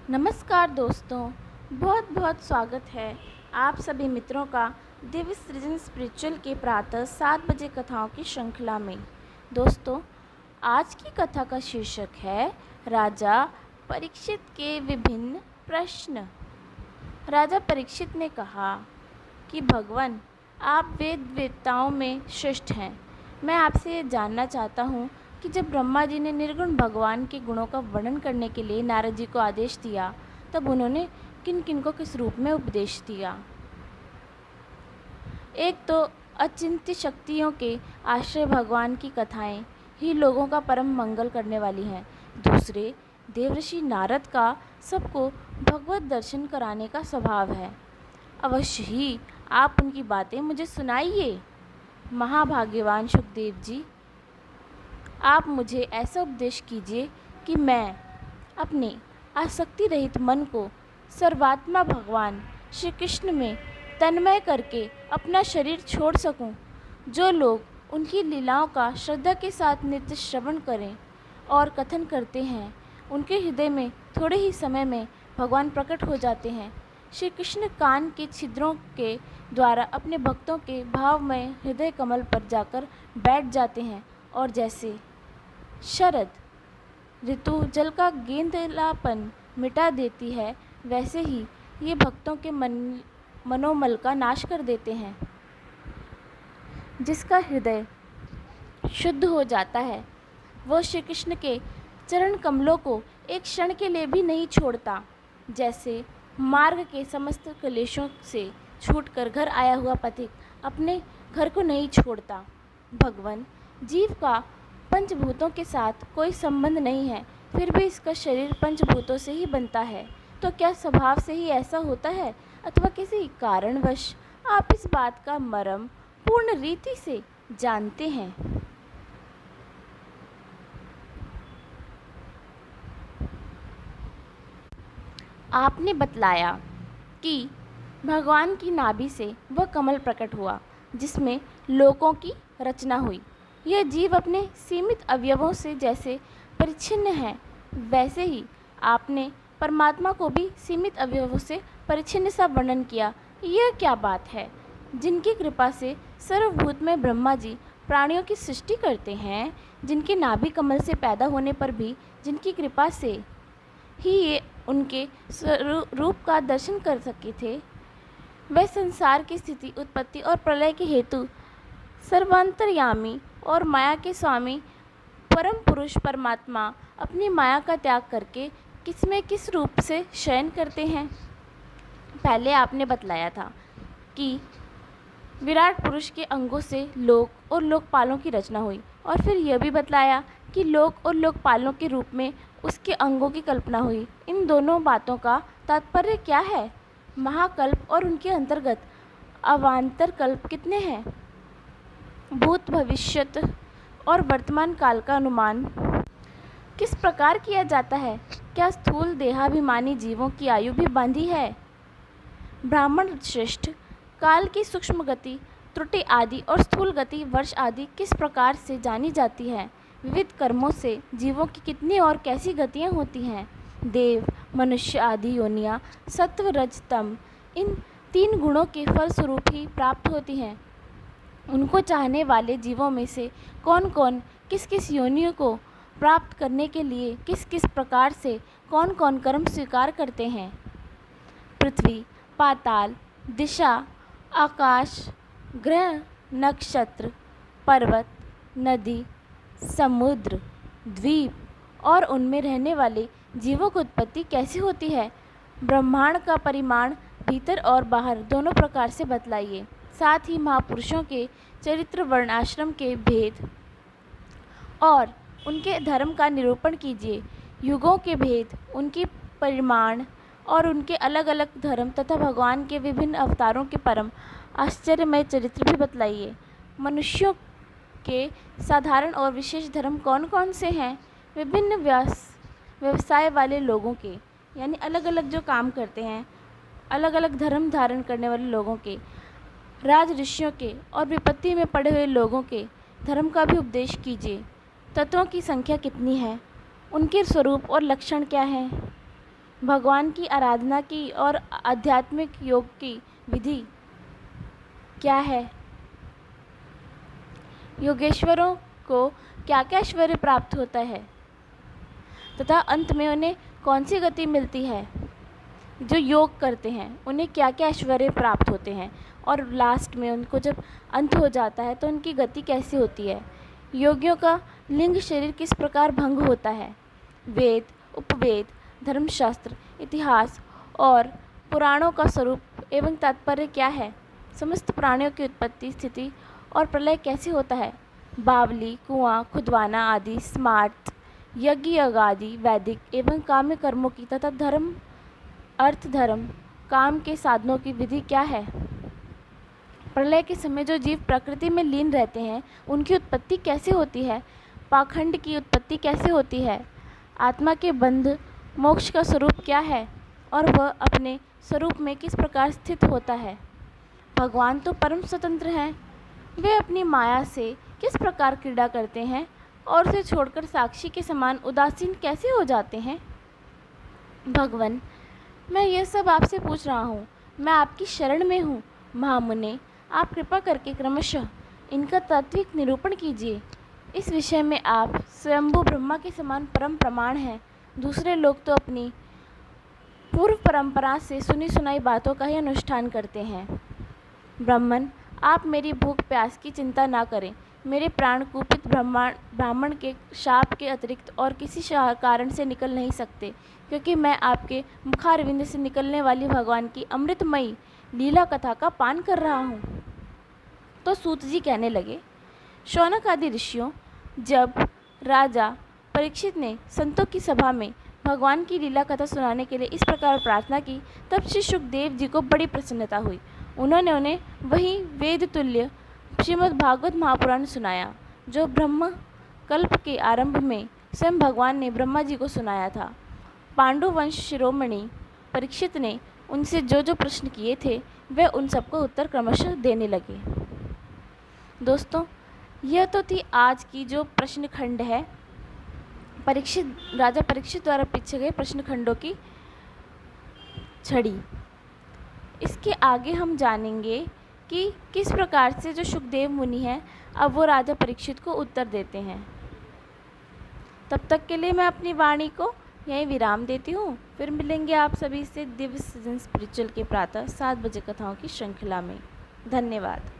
नमस्कार दोस्तों, बहुत बहुत स्वागत है आप सभी मित्रों का दिव्य सृजन स्पिरिचुअल के प्रातः 7 बजे कथाओं की श्रृंखला में। दोस्तों, आज की कथा का शीर्षक है राजा परीक्षित के विभिन्न प्रश्न। राजा परीक्षित ने कहा कि भगवान, आप वेद वेत्ताओं में श्रेष्ठ हैं। मैं आपसे ये जानना चाहता हूँ कि जब ब्रह्मा जी ने निर्गुण भगवान के गुणों का वर्णन करने के लिए नारद जी को आदेश दिया, तब उन्होंने किन किन को किस रूप में उपदेश दिया। एक तो अचिंत्य शक्तियों के आश्रय भगवान की कथाएं ही लोगों का परम मंगल करने वाली हैं। दूसरे, देवर्षि नारद का सबको भगवत दर्शन कराने का स्वभाव है। अवश्य ही आप उनकी बातें मुझे सुनाइए। महाभाग्यवान सुखदेव जी, आप मुझे ऐसा उपदेश कीजिए कि मैं अपने आसक्ति रहित मन को सर्वात्मा भगवान श्री कृष्ण में तन्मय करके अपना शरीर छोड़ सकूं। जो लोग उनकी लीलाओं का श्रद्धा के साथ नित्य श्रवण करें और कथन करते हैं, उनके हृदय में थोड़े ही समय में भगवान प्रकट हो जाते हैं। श्री कृष्ण कान के छिद्रों के द्वारा अपने भक्तों के भावमय हृदय कमल पर जाकर बैठ जाते हैं और जैसे शरद ऋतु जल का गेंदलापन मिटा देती है, वैसे ही ये भक्तों के मनोमल का नाश कर देते हैं। जिसका हृदय शुद्ध हो जाता है, वो श्री कृष्ण के चरण कमलों को एक क्षण के लिए भी नहीं छोड़ता। जैसे मार्ग के समस्त क्लेशों से छूटकर घर आया हुआ पथिक अपने घर को नहीं छोड़ता। भगवान, जीव का पंचभूतों के साथ कोई संबंध नहीं है, फिर भी इसका शरीर पंचभूतों से ही बनता है। तो क्या स्वभाव से ही ऐसा होता है अथवा किसी कारणवश आप इस बात का मर्म पूर्ण रीति से जानते हैं? आपने बतलाया कि भगवान की नाभि से वह कमल प्रकट हुआ जिसमें लोकों की रचना हुई। यह जीव अपने सीमित अवयवों से जैसे परिच्छिन्न है, वैसे ही आपने परमात्मा को भी सीमित अवयवों से परिच्छिन्न सा वर्णन किया। यह क्या बात है? जिनकी कृपा से सर्वभूत में ब्रह्मा जी प्राणियों की सृष्टि करते हैं, जिनके नाभि कमल से पैदा होने पर भी जिनकी कृपा से ही ये उनके रूप का दर्शन कर सके थे, वह संसार की स्थिति, उत्पत्ति और प्रलय के हेतु सर्वांतर्यामी और माया के स्वामी परम पुरुष परमात्मा अपनी माया का त्याग करके किसमें किस रूप से शयन करते हैं। पहले आपने बतलाया था कि विराट पुरुष के अंगों से लोक और लोकपालों की रचना हुई, और फिर यह भी बतलाया कि लोक और लोकपालों के रूप में उसके अंगों की कल्पना हुई। इन दोनों बातों का तात्पर्य क्या है? महाकल्प और उनके अंतर्गत अवान्तर कल्प कितने हैं? भूत, भविष्यत और वर्तमान काल का अनुमान किस प्रकार किया जाता है? क्या स्थूल देहाभिमानी जीवों की आयु भी बांधी है? ब्राह्मण श्रेष्ठ काल की सूक्ष्म गति, त्रुटि आदि और स्थूल गति, वर्ष आदि किस प्रकार से जानी जाती है? विविध कर्मों से जीवों की कितनी और कैसी गतियाँ होती हैं? देव, मनुष्य आदि योनियाँ सत्व, रज, तम इन 3 गुणों के फलस्वरूप ही प्राप्त होती हैं। उनको चाहने वाले जीवों में से कौन कौन किस किस योनियों को प्राप्त करने के लिए किस किस प्रकार से कौन कौन कर्म स्वीकार करते हैं? पृथ्वी, पाताल, दिशा, आकाश, ग्रह, नक्षत्र, पर्वत, नदी, समुद्र, द्वीप और उनमें रहने वाले जीवों की उत्पत्ति कैसी होती है? ब्रह्मांड का परिमाण भीतर और बाहर दोनों प्रकार से बतलाइए। साथ ही महापुरुषों के चरित्र, वर्ण, आश्रम के भेद और उनके धर्म का निरूपण कीजिए। युगों के भेद, उनकी परिमाण और उनके अलग अलग धर्म तथा भगवान के विभिन्न अवतारों के परम आश्चर्यमय चरित्र भी बतलाइए। मनुष्यों के साधारण और विशेष धर्म कौन कौन से हैं? विभिन्न व्यवसाय वाले लोगों के, यानी अलग अलग जो काम करते हैं, अलग अलग धर्म धारण करने वाले लोगों के, राज ऋषियों के और विपत्ति में पड़े हुए लोगों के धर्म का भी उपदेश कीजिए। तत्वों की संख्या कितनी है? उनके स्वरूप और लक्षण क्या हैं? भगवान की आराधना की और आध्यात्मिक योग की विधि क्या है? योगेश्वरों को क्या क्या ऐश्वर्य प्राप्त होता है तथा अंत में उन्हें कौन सी गति मिलती है? जो योग करते हैं उन्हें क्या क्या ऐश्वर्य प्राप्त होते हैं और लास्ट में उनको जब अंत हो जाता है तो उनकी गति कैसी होती है? योगियों का लिंग शरीर किस प्रकार भंग होता है? वेद, उपवेद, धर्मशास्त्र, इतिहास और पुराणों का स्वरूप एवं तात्पर्य क्या है? समस्त प्राणियों की उत्पत्ति, स्थिति और प्रलय कैसे होता है? बावली, कुआं खुदवाना आदि स्मार्ट यज्ञ यज्ञादि वैदिक एवं काम्य कर्मों की तथा धर्म अर्थ धर्म काम के साधनों की विधि क्या है? प्रलय के समय जो जीव प्रकृति में लीन रहते हैं उनकी उत्पत्ति कैसे होती है? पाखंड की उत्पत्ति कैसे होती है? आत्मा के बंध मोक्ष का स्वरूप क्या है और वह अपने स्वरूप में किस प्रकार स्थित होता है? भगवान तो परम स्वतंत्र हैं, वे अपनी माया से किस प्रकार क्रीड़ा करते हैं और उसे छोड़कर साक्षी के समान उदासीन कैसे हो जाते हैं? भगवान, मैं यह सब आपसे पूछ रहा हूँ, मैं आपकी शरण में हूँ। महामुने, आप कृपा करके क्रमशः इनका तात्विक निरूपण कीजिए। इस विषय में आप स्वयंभू ब्रह्मा के समान परम प्रमाण हैं। दूसरे लोग तो अपनी पूर्व परंपरा से सुनी सुनाई बातों का ही अनुष्ठान करते हैं। ब्राह्मण, आप मेरी भूख प्यास की चिंता ना करें। मेरे प्राण कुपित ब्राह्मण के शाप के अतिरिक्त और किसी कारण से निकल नहीं सकते, क्योंकि मैं आपके मुखारविंद से निकलने वाली भगवान की अमृतमयी लीला कथा का पान कर रहा हूँ। तो सूत जी कहने लगे, शौनक आदि ऋषियों, जब राजा परीक्षित ने संतों की सभा में भगवान की लीला कथा सुनाने के लिए इस प्रकार प्रार्थना की, तब श्री सुखदेव जी को बड़ी प्रसन्नता हुई। उन्होंने उन्हें वही वेद तुल्य श्रीमद् भागवत महापुराण सुनाया, जो ब्रह्म कल्प के आरंभ में स्वयं भगवान ने ब्रह्मा जी को सुनाया था। पांडु वंश शिरोमणि परीक्षित ने उनसे जो जो प्रश्न किए थे वे उन सबको उत्तर क्रमशः देने लगे। दोस्तों, यह तो थी आज की जो प्रश्न खंड है, राजा परीक्षित द्वारा पूछे गए प्रश्न खंडों की छड़ी। इसके आगे हम जानेंगे कि किस प्रकार से जो सुखदेव मुनि हैं अब वो राजा परीक्षित को उत्तर देते हैं। तब तक के लिए मैं अपनी वाणी को यहीं विराम देती हूँ। फिर मिलेंगे आप सभी से दिव्य सृजन स्पिरिचुअल के प्रातः 7 बजे कथाओं की श्रृंखला में। धन्यवाद।